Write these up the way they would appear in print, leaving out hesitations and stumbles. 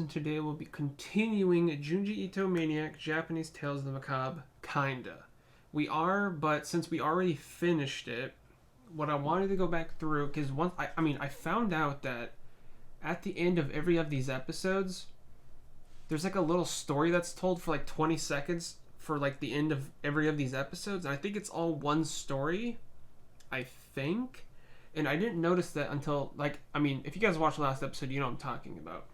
and today we'll be continuing Junji Ito Maniac, Japanese Tales of the Macabre, kinda. We are, but since we already finished it, what I wanted to go back through, because once, I found out that at the end of every of these episodes, there's like a little story that's told for like 20 seconds for like the end of every of these episodes, and I think it's all one story, I think. And I didn't notice that until, if you guys watched the last episode, you know what I'm talking about.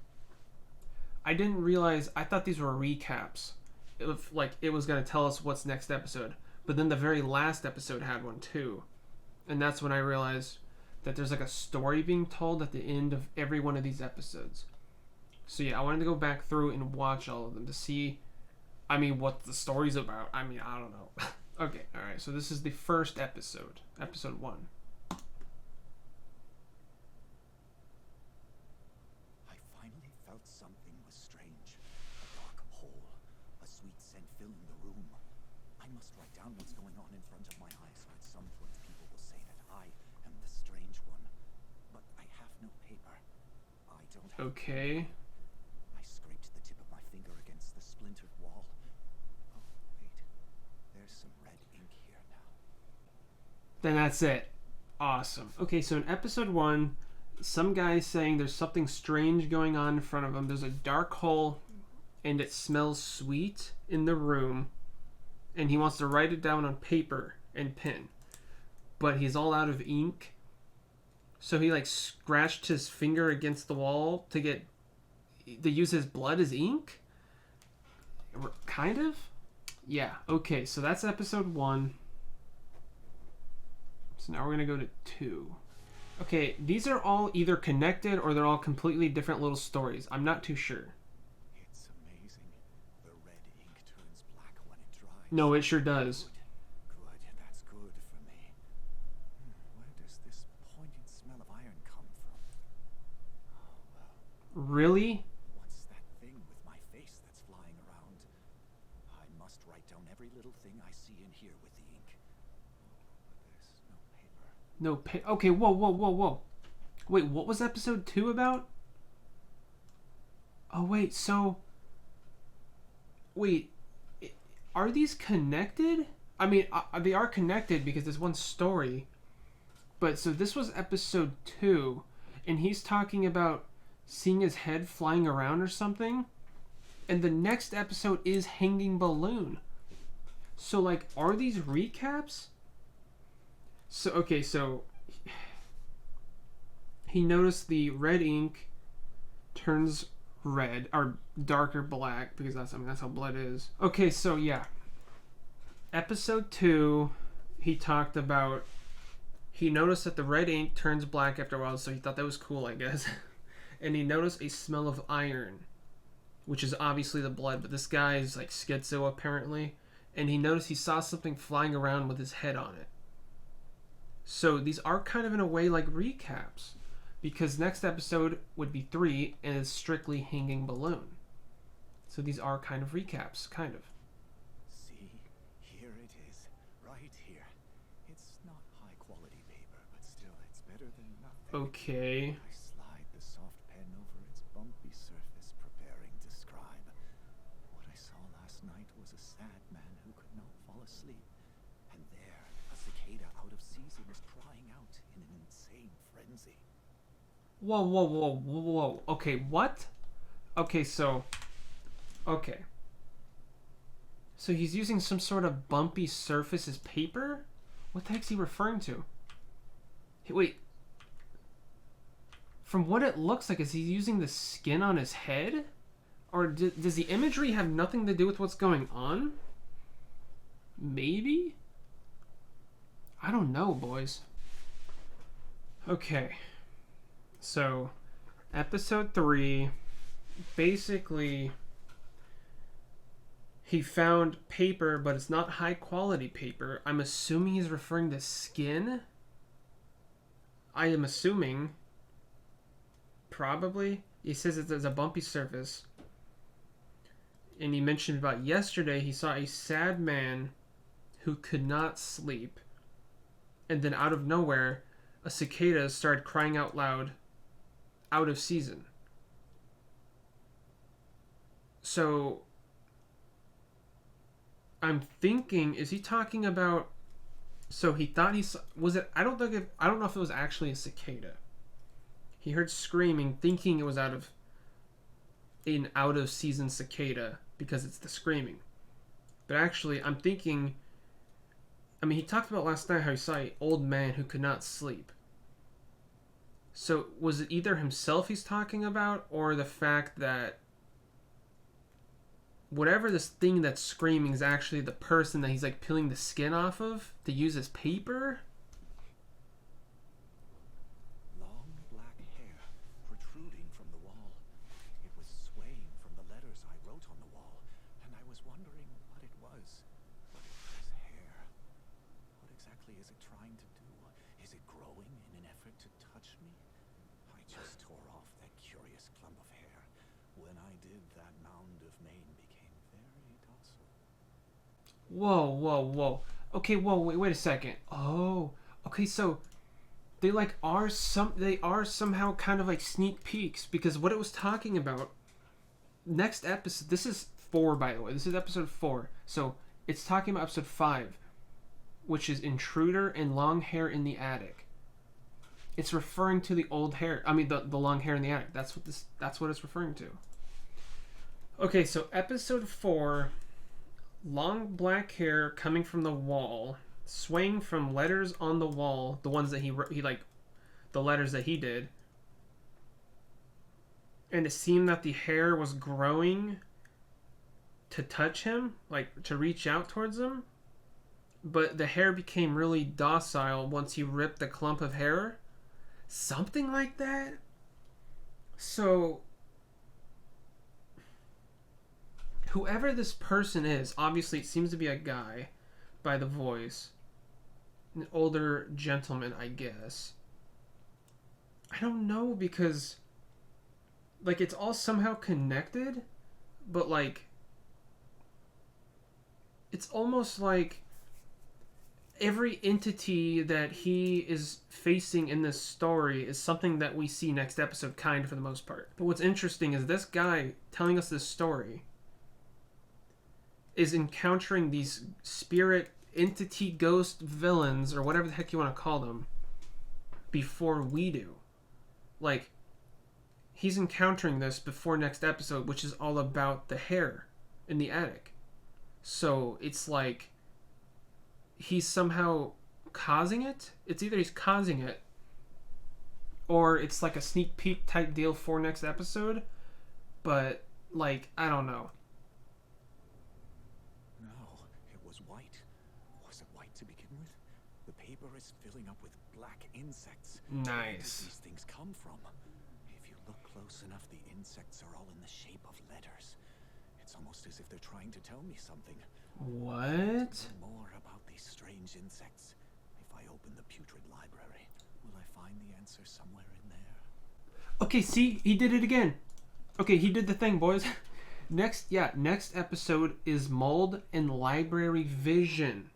I didn't realize, I thought these were recaps. It was going to tell us what's next episode. But then the very last episode had one too. And that's when I realized that there's like a story being told at the end of every one of these episodes. So yeah, I wanted to go back through and watch all of them to see, what the story's about. I don't know. Okay, alright, so this is the first episode. Episode 1. Something was strange. A dark hole. A sweet scent filling the room. I must write down what's going on in front of my eyes, so at some point people will say that I am the strange one. But I have no paper. I don't have Okay. I scraped the tip of my finger against the splintered wall. Oh, wait. There's some red ink here now. Then that's it. Awesome. Okay, so in episode 1, some guy's saying there's something strange going on in front of him. There's a dark hole and it smells sweet in the room, and he wants to write it down on paper and pen, but he's all out of ink, so he scratched his finger against the wall to use his blood as ink, kind of. Yeah, okay, so that's episode 1. So now we're gonna go to 2. Okay, these are all either connected or they're all completely different little stories. I'm not too sure. It's amazing. The red ink turns black when it dries. No, it sure does. Good. That's good for me. Where does this poignant smell of iron come from? Oh, well. Really? What's that thing with my face that's flying around? I must write down every little thing I see and hear with the ink. But there's no paper. Okay, whoa. Wait, what was episode 2 about? Oh, wait, so... Wait, are these connected? They are connected because there's one story. But, so this was episode 2, and he's talking about seeing his head flying around or something. And the next episode is Hanging Balloon. So, are these recaps? So he noticed the red ink turns red or darker black because that's how blood is. Okay, so yeah. Episode 2, he talked about he noticed that the red ink turns black after a while, so he thought that was cool, I guess. And he noticed a smell of iron, which is obviously the blood, but this guy is schizo apparently, and he noticed he saw something flying around with his head on it. So these are kind of in a way like recaps, because next episode would be 3 and it's strictly Hanging Balloon. So these are kind of recaps, kind of. See, here it is, right here. It's not high quality paper, but still it's better than nothing. Okay. I slide the soft pen over its bumpy surface, preparing to scribe. What I saw last night was a sad man who could not fall asleep. And there, a cicada out of season is crying out in an insane frenzy. Whoa. Okay, what? Okay, so he's using some sort of bumpy surface as paper? What the heck's he referring to? Wait. From what it looks like, is he using the skin on his head? Or does the imagery have nothing to do with what's going on? Maybe? I don't know, boys. Okay. So, episode 3, basically, he found paper, but it's not high quality paper. I'm assuming he's referring to skin. I am assuming. Probably. He says it's a bumpy surface. And he mentioned about yesterday he saw a sad man who could not sleep. And then out of nowhere, a cicada started crying out loud, out of season. So I'm thinking, is he talking about? So he thought was it? I don't know if it was actually a cicada. He heard screaming, thinking it was an out of season cicada because it's the screaming. But actually, I'm thinking. I mean, he talked about last night how he saw an old man who could not sleep. So was it either himself he's talking about, or the fact that whatever this thing that's screaming is actually the person that he's like peeling the skin off of to use as paper? Long black hair protruding from the wall. It was swaying from the letters I wrote on the wall, and I was wondering what it was. But it was hair. What exactly is it trying to do? Is it growing in an effort to touch me? I just tore off that curious clump of hair. When I did, that mound of mane became very docile. Whoa. Okay, whoa, wait a second. Oh, okay, so they are somehow kind of like sneak peeks, because what it was talking about next episode, this is 4 by the way. This is episode 4. So it's talking about episode 5, which is Intruder and Long Hair in the Attic. It's referring to the old hair. I mean the long hair in the attic. That's what it's referring to. Okay, so episode 4, long black hair coming from the wall, swaying from letters on the wall, the ones that he like, the letters that he did. And it seemed that the hair was growing to touch him, like to reach out towards him. But the hair became really docile once he ripped the clump of hair. Something like that. So whoever this person is, obviously it seems to be a guy by the voice. An older gentleman, I guess. I don't know, because like it's all somehow connected, but like it's almost like every entity that he is facing in this story is something that we see next episode, kind of, for the most part. But what's interesting is this guy telling us this story is encountering these spirit entity ghost villains, or whatever the heck you want to call them, before we do. Like, he's encountering this before next episode, which is all about the hair in the attic. So it's like he's somehow causing it. It's either he's causing it, or it's like a sneak peek type deal for next episode. But like, I don't know. No, it was white. Was it white to begin with? The paper is filling up with black insects. Nice. Where did these things come from? If you look close enough, the insects are all in the shape of letters. It's almost as if they're trying to tell me something. What? More about these strange insects. If I open the putrid library, will I find the answer somewhere in there? Okay, see, he did it again. Okay, he did the thing, boys. Next episode is Mold and Library Vision.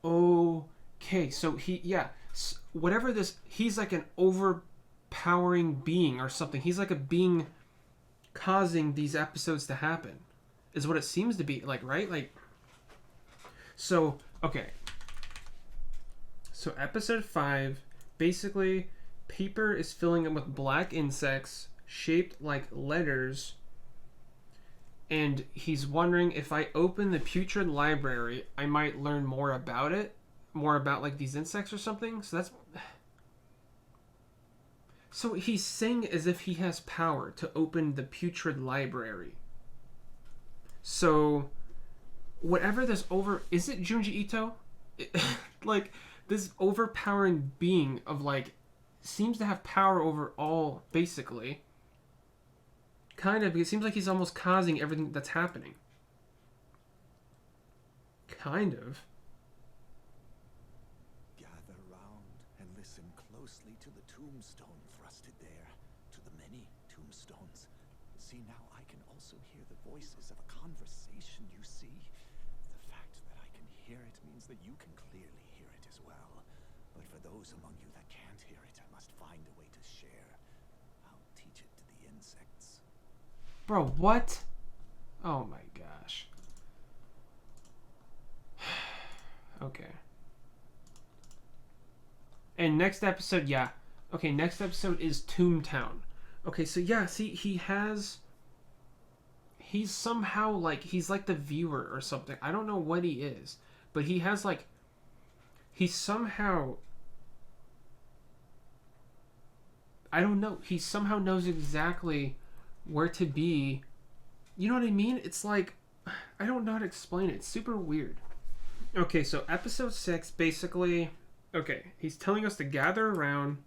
Okay, so whatever this, he's like an overpowering being or something. He's like a being causing these episodes to happen, is what it seems to be, like, right? Like, so, okay. So episode 5, basically, paper is filling up with black insects shaped like letters, and he's wondering, if I open the putrid library, I might learn more about it, more about like these insects or something. So he's saying as if he has power to open the putrid library. So whatever this is it Junji Ito? Like, this overpowering being of like seems to have power over all, basically. Kind of, it seems like he's almost causing everything that's happening. Kind of. Gather round and listen closely to the tombstone thrusted there, to the many tombstones. See, now I can also hear the voices of a conversation, you see. The fact that I can hear it means that you can clearly hear it as well. But for those among you that can't hear it, I must find a way to share. I'll teach it to the insects. Bro, what? Oh my gosh. Okay. And next episode, yeah. Okay, next episode is Toontown. Okay, so yeah, see, he's somehow like, he's like the viewer or something. I don't know what he is, but he has like, he somehow, I don't know, he somehow knows exactly where to be. You know what I mean? It's like, I don't know how to explain it. It's super weird. Okay, so episode 6, basically, okay, he's telling us to gather around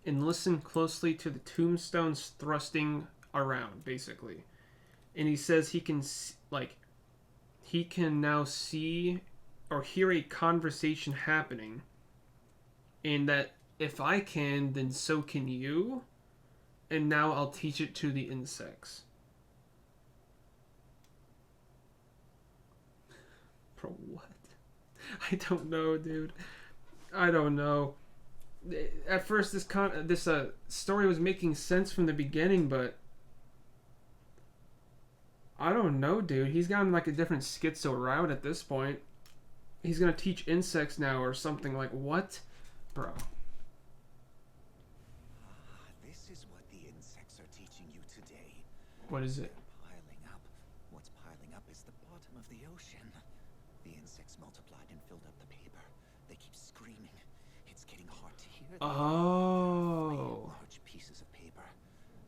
and listen closely to the tombstones thrusting around, basically. And he says he can, like, he can now see or hear a conversation happening, and that if I can, then so can you, and now I'll teach it to the insects. Bro, what? I don't know, dude. I don't know. At first, this story was making sense from the beginning, but I don't know, dude. He's gotten like a different schizo route at this point. He's gonna teach insects now or something. Like what, bro? This is what the insects are teaching you today. What is it? Piling up. What's piling up is the bottom of the ocean. The insects multiplied and filled up the paper. They keep screaming. It's getting hard to hear them. Oh. Large pieces of paper.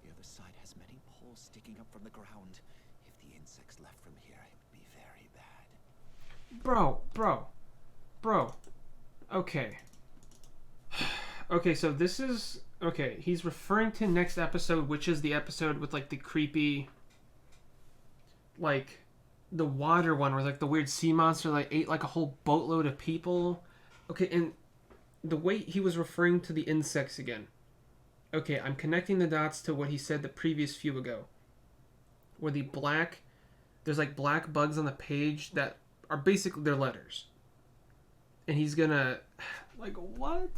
The other side has many poles sticking up from the ground. If the insects left from here, it would be very bad. Bro. Okay. Okay, so this is okay. He's referring to next episode, which is the episode with like the creepy, like the water one, where like the weird sea monster like ate like a whole boatload of people. Okay, and the way he was referring to the insects again. Okay, I'm connecting the dots to what he said the previous few ago, where there's like black bugs on the page that are basically their letters. And he's gonna, like, what?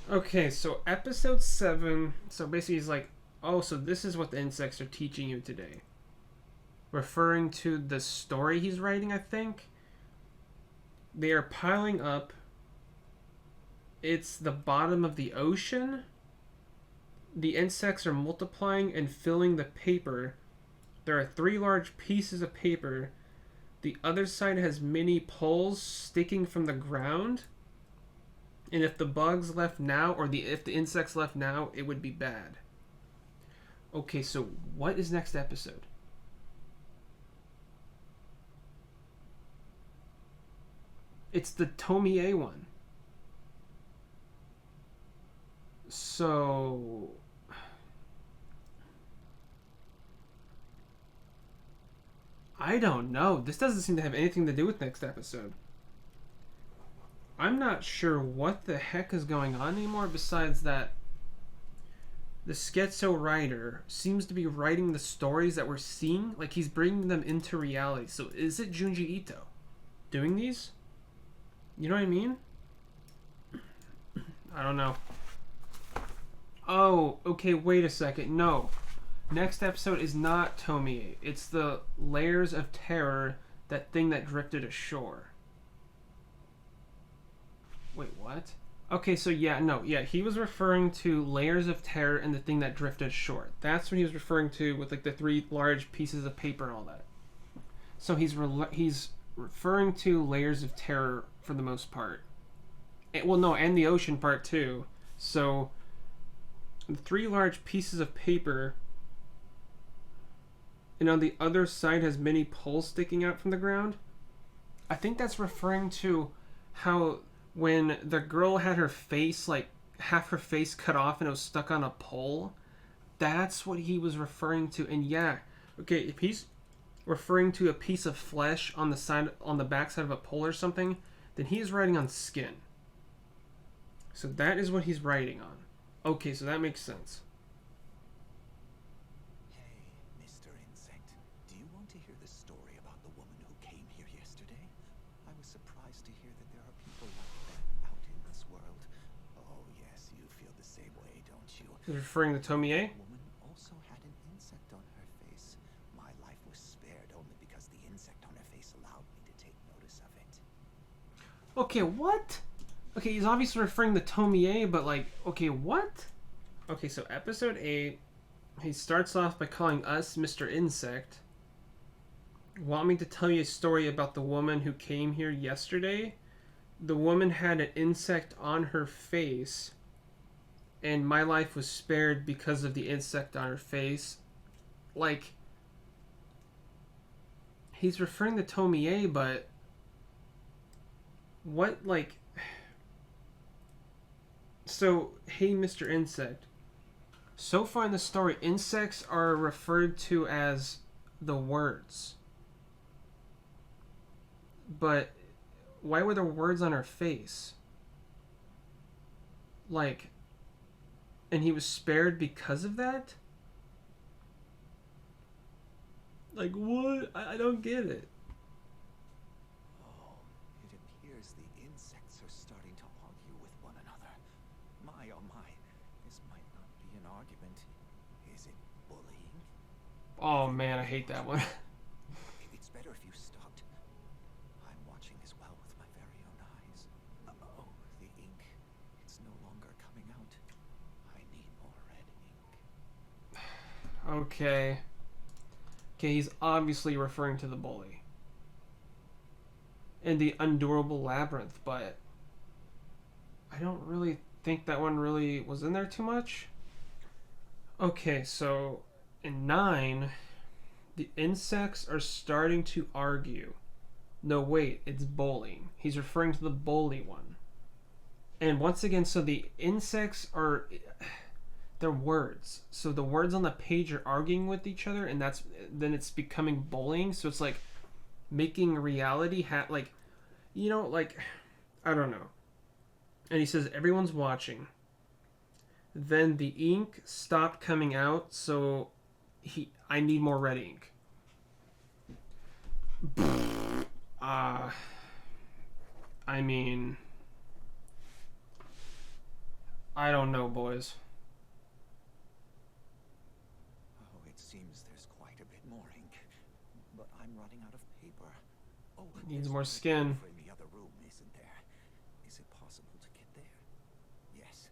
Okay, so episode 7, so basically he's like, oh, so this is what the insects are teaching you today. Referring to the story he's writing, I think. They are piling up. It's the bottom of the ocean. The insects are multiplying and filling the paper. There are 3 large pieces of paper. The other side has many poles sticking from the ground. And if the bugs left now, or if the insects left now, it would be bad. Okay, so what is next episode? It's the Tomie one. So I don't know. This doesn't seem to have anything to do with next episode. I'm not sure what the heck is going on anymore, besides that the schizo writer seems to be writing the stories that we're seeing, like he's bringing them into reality. So is it Junji Ito doing these? You know what I mean? I don't know. Oh, okay, wait a second. No. Next episode is not Tomie. It's the Layers of Terror, that thing that drifted ashore. Wait, what? Okay, so he was referring to Layers of Terror and the thing that drifted ashore. That's what he was referring to with like the 3 large pieces of paper and all that. So he's referring to Layers of Terror for the most part. And the ocean part too. So the 3 large pieces of paper, and on the other side has many poles sticking out from the ground. I think that's referring to how when the girl had her face, like half her face cut off and it was stuck on a pole, that's what he was referring to. And yeah, okay, if he's referring to a piece of flesh on the back side of a pole or something, then he's writing on skin. So that is what he's writing on. Okay, so that makes sense. Hey, Mr. Insect, do you want to hear the story about the woman who came here yesterday? I was surprised to hear that there are people like that out in this world. Oh yes, you feel the same way, don't you? He's referring to Tomie? The woman also had an insect on her face. My life was spared only insect on her face allowed me to take notice of it. Okay, what? Okay, he's obviously referring to Tomie, but like, okay, what? Okay, so episode 8, he starts off by calling us Mr. Insect. Want me to tell you a story about the woman who came here yesterday? The woman had an insect on her face, and my life was spared because of the insect on her face. Like, he's referring to Tomie, but what, like... So, hey, Mr. Insect. So far in the story, insects are referred to as the words. But why were there words on her face? Like, and he was spared because of that? Like, what? I don't get it. Oh, it appears the insects are starting to argue with one another. My, oh my, this might not be an argument. Is it bullying? Oh man, I hate that one. It's better if you stopped. I'm watching as well with my very own eyes. Oh, the ink. It's no longer coming out. I need more red ink. Okay. Okay, he's obviously referring to the bully. And the undurable labyrinth, but I don't really think that one really was in there too much. Okay, so in 9, the insects are starting to argue. No, wait, it's bullying. He's referring to the bully one. And once again, so the insects are... They're words. So the words on the page are arguing with each other, and then it's becoming bullying. So it's like making reality like, you know, like, I don't know. And he says everyone's watching. Then the ink stopped coming out, so I need more red ink. I mean, I don't know, boys. Oh, it seems there's quite a bit more ink, but I'm running out of paper. Oh, Needs more skin. In the other room, isn't there? Is it possible to get there? Yes,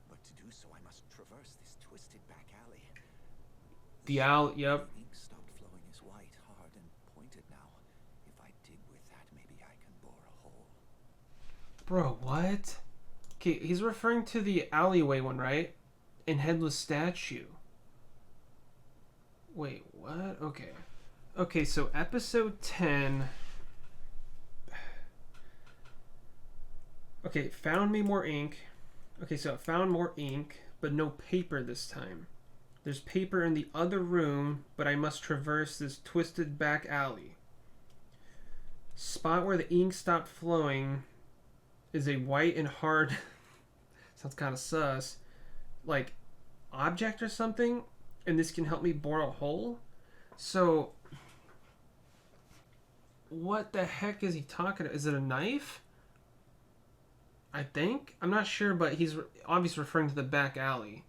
but to do so, I must traverse this twisted back alley. The owl, yep. The ink stopped flowing is white, hard, and pointed now. If I dig with that, maybe I can bore a hole. Bro, what? Okay, he's referring to the alleyway one, right? And Headless Statue. Wait, what? Okay. Okay, so episode 10. Okay, found me more ink. Okay, so I found more ink, but no paper this time. There's paper in the other room, but I must traverse this twisted back alley. Spot where the ink stopped flowing is a white and hard... sounds kind of sus. Like, object or something? And this can help me bore a hole? So... what the heck is he talking about? Is it a knife? I think? I'm not sure, but he's obviously referring to the back alley.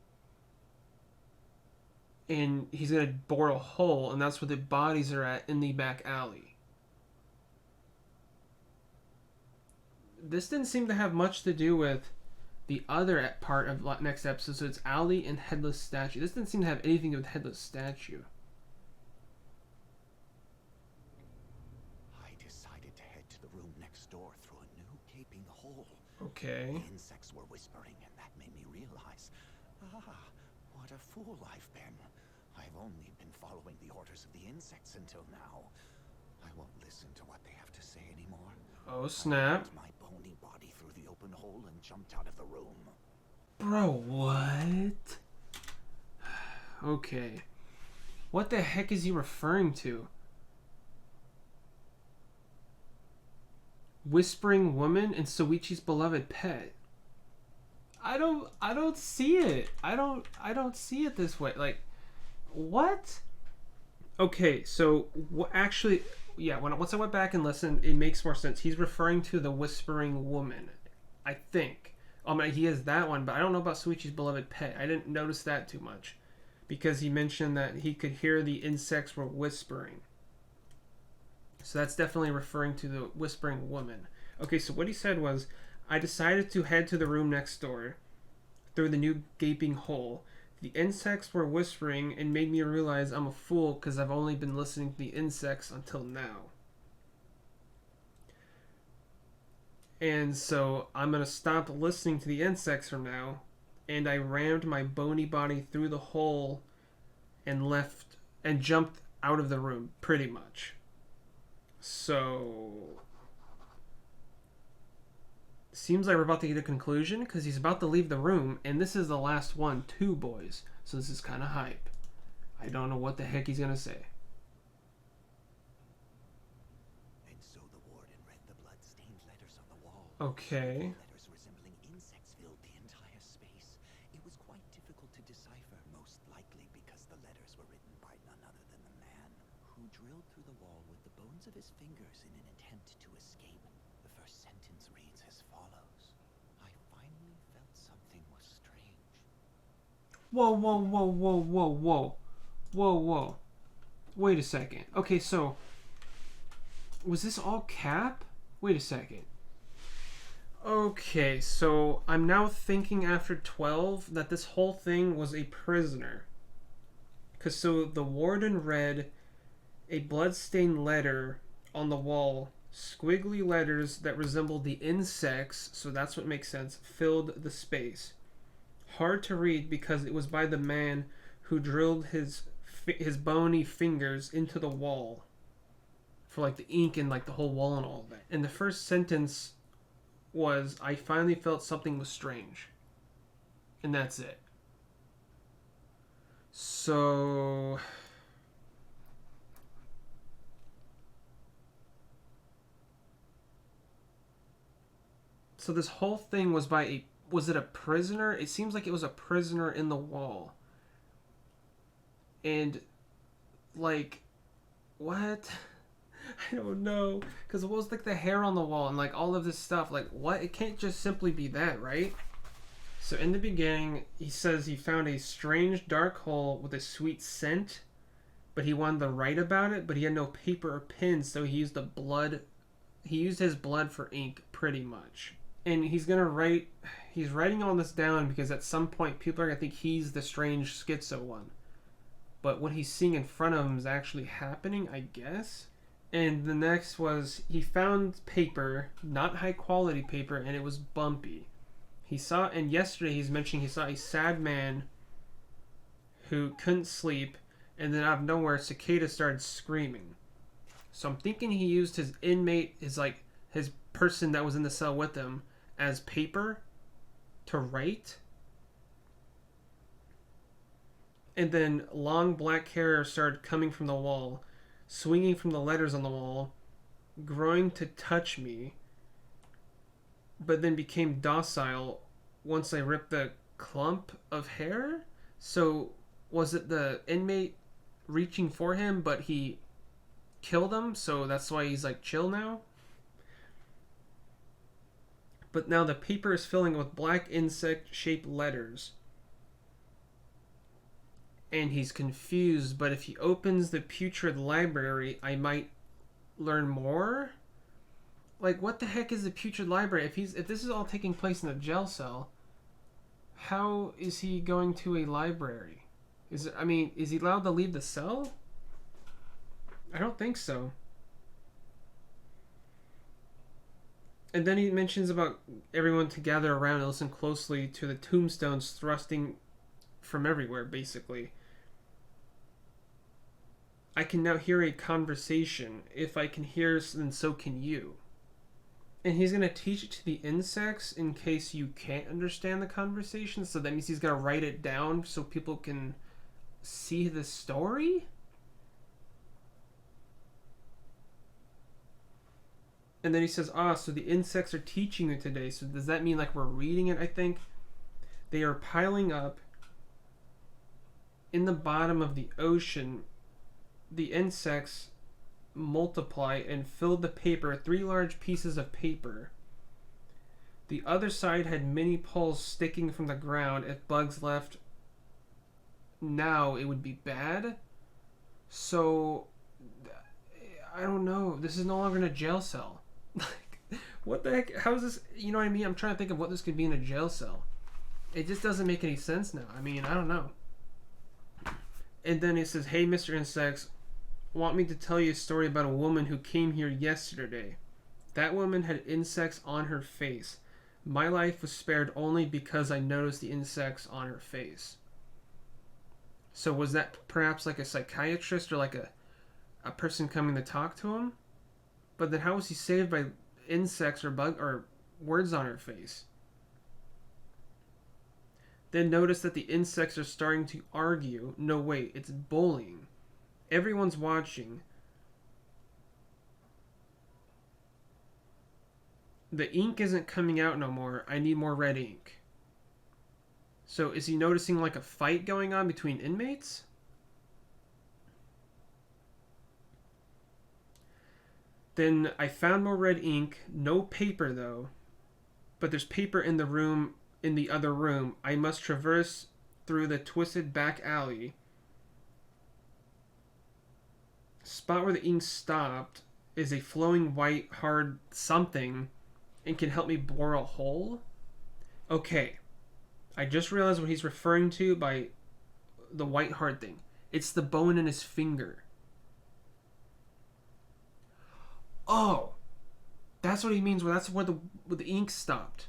And he's going to bore a hole, and that's where the bodies are at, in the back alley. This didn't seem to have much to do with the other part of next episode, so it's alley and Headless Statue. This didn't seem to have anything to do with Headless Statue. I decided to head to the room next door through a new gaping hole. Okay. The insects were whispering, and that made me realize, what a fool I've been. I've only been following the orders of the insects until now. I won't listen to what they have to say anymore. Oh, snap. I pulled my bony body through the open hole and jumped out of the room. Bro, what? Okay. What the heck is he referring to? Whispering Woman and Soichi's beloved pet. I don't see it. I don't see it this way. Like, what? Okay, so actually, yeah. Once I went back and listened, it makes more sense. He's referring to the Whispering Woman, I think. He has that one, but I don't know about Soichi's beloved pet. I didn't notice that too much, because he mentioned that he could hear the insects were whispering. So that's definitely referring to the whispering woman. Okay, so what he said was, I decided to head to the room next door through the new gaping hole. The insects were whispering and made me realize I'm a fool because I've only been listening to the insects until now. And so I'm going to stop listening to the insects from now. And I rammed my bony body through the hole and left and jumped out of the room, pretty much. So seems like we're about to get a conclusion because he's about to leave the room, and this is the last one too, boys. So this is kind of hype. I don't know what the heck he's gonna say. And so the warden read the blood-stained letters on the wall. Okay. Letters resembling insects filled the entire space. It was quite difficult to decipher, most likely because the letters were written by none other than the man who drilled through the wall with the bones of his fingers in an attempt to escape. The first sentence reads as follows. I finally felt something was strange. Whoa, whoa, whoa, whoa, whoa, whoa. Whoa, whoa. Wait a second. Okay, so was this all cap? Wait a second. Okay, so I'm now thinking after 12 that this whole thing was a prisoner. Because so the warden read a bloodstained letter on the wall, squiggly letters that resembled the insects, so that's what makes sense, filled the space. Hard to read because it was by the man who drilled his bony fingers into the wall for like the ink and like the whole wall and all of that. And the first sentence was, I finally felt something was strange. And that's it. So this whole thing was by was it a prisoner? It seems like it was a prisoner in the wall. And like, what? I don't know, because what was like the hair on the wall and like all of this stuff, like what? It can't just simply be that, right? So in the beginning he says he found a strange dark hole with a sweet scent, but he wanted to write about it, but he had no paper or pen, so he used his blood for ink, pretty much. And he's writing all this down because at some point people are gonna think he's the strange schizo one. But what he's seeing in front of him is actually happening, I guess. And the next was, he found paper, not high quality paper, and it was bumpy. And yesterday he's mentioning he saw a sad man who couldn't sleep, and then out of nowhere, cicada started screaming. So I'm thinking he used his inmate, his person that was in the cell with him, as paper to write. And then long black hair started coming from the wall, swinging from the letters on the wall, growing to touch me, but then became docile once I ripped the clump of hair. So was it the inmate reaching for him, but he killed him, so that's why he's like chill now? But now the paper is filling with black insect-shaped letters. And he's confused, but if he opens the putrid library, I might learn more? Like, what the heck is the putrid library? If this is all taking place in a jail cell, how is he going to a library? Is he allowed to leave the cell? I don't think so. And then he mentions about everyone to gather around and listen closely to the tombstones thrusting from everywhere, basically. I can now hear a conversation. If I can hear, then so can you. And he's going to teach it to the insects in case you can't understand the conversation. So that means he's going to write it down so people can see the story? And then he says, so the insects are teaching you today. So does that mean like we're reading it, I think? They are piling up in the bottom of the ocean. The insects multiply and filled the paper, 3 large pieces of paper. The other side had many poles sticking from the ground. If bugs left now, it would be bad. So I don't know. This is no longer in a jail cell. Like, what the heck? How is this? You know what I mean? I'm trying to think of what this could be in a jail cell. It just doesn't make any sense now. I mean, I don't know. And then it says, "Hey, Mr. Insects, want me to tell you a story about a woman who came here yesterday. That woman had insects on her face. My life was spared only because I noticed the insects on her face." So was that perhaps like a psychiatrist or like a person coming to talk to him? But then how was he saved by insects or bug or words on her face? Then notice that the insects are starting to argue. No, wait, it's bullying. Everyone's watching. The ink isn't coming out no more. I need more red ink. So is he noticing like a fight going on between inmates? Then I found more red ink. No paper though. But there's paper in the room, in the other room. I must traverse through the twisted back alley. Spot where the ink stopped is a flowing white hard something and can help me bore a hole. Okay. I just realized what he's referring to by the white hard thing. It's the bone in his finger. Oh, that's what he means. Well, that's where the ink stopped.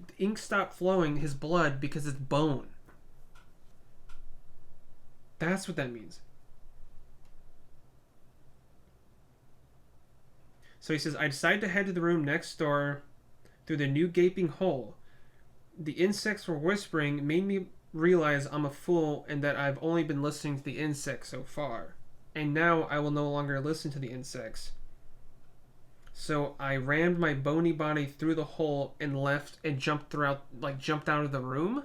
The ink stopped flowing, his blood, because it's bone. That's what that means. So he says, I decided to head to the room next door through the new gaping hole. The insects were whispering, made me realize I'm a fool and that I've only been listening to the insects so far. And now I will no longer listen to the insects. So I rammed my bony body through the hole and left and jumped out of the room.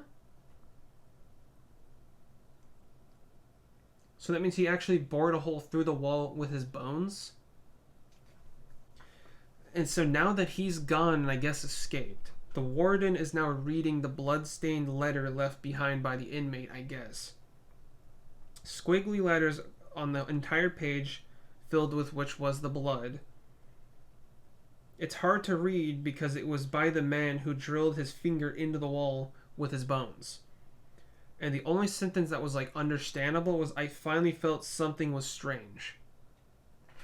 So that means he actually bored a hole through the wall with his bones. And so now that he's gone and I guess escaped, the warden is now reading the blood-stained letter left behind by the inmate, I guess. Squiggly letters on the entire page filled with which was the blood. It's hard to read because it was by the man who drilled his finger into the wall with his bones. And the only sentence that was like understandable was, I finally felt something was strange.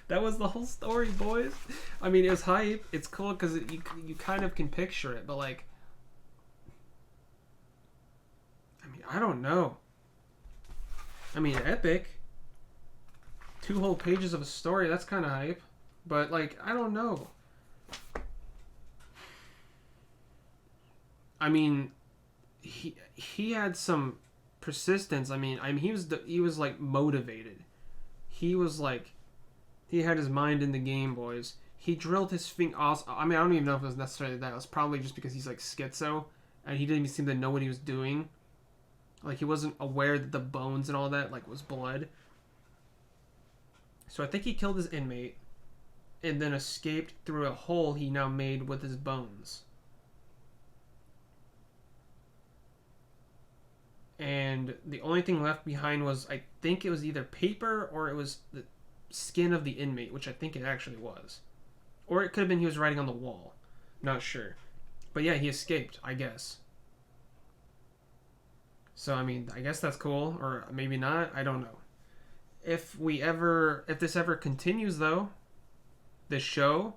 That was the whole story, boys. I mean, it was hype. It's cool because you kind of can picture it, but like, I mean, I don't know. I mean, epic. 2 whole pages of a story, that's kind of hype. But like, I don't know. I mean, he had some persistence. I mean, he was like motivated. He was like, he had his mind in the game, boys. He drilled his finger. I mean, I don't even know if it was necessarily that. It was probably just because he's like schizo, and he didn't even seem to know what he was doing. Like he wasn't aware that the bones and all that like was blood. So I think he killed his inmate, and then escaped through a hole he now made with his bones. And the only thing left behind was, I think it was either paper or it was the skin of the inmate, which I think it actually was. Or it could have been he was writing on the wall. Not sure. But yeah, he escaped, I guess. So, I mean, I guess that's cool. Or maybe not. I don't know. If this ever continues, though, this show,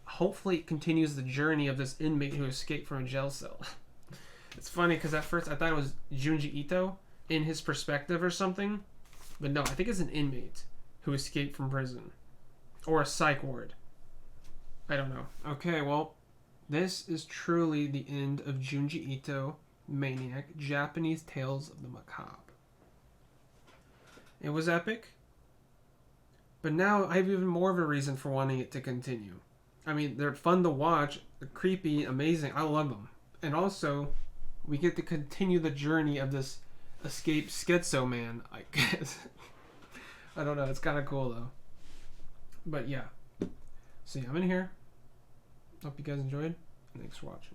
hopefully it continues the journey of this inmate who escaped from a jail cell. It's funny because at first I thought it was Junji Ito in his perspective or something. But no, I think it's an inmate who escaped from prison. Or a psych ward. I don't know. Okay, well, this is truly the end of Junji Ito Maniac, Japanese Tales of the Macabre. It was epic. But now I have even more of a reason for wanting it to continue. I mean, they're fun to watch. They're creepy, amazing. I love them. And also, we get to continue the journey of this escaped schizo man, I guess. I don't know. It's kind of cool, though. But, yeah. So, yeah, I'm in here. Hope you guys enjoyed. Thanks for watching.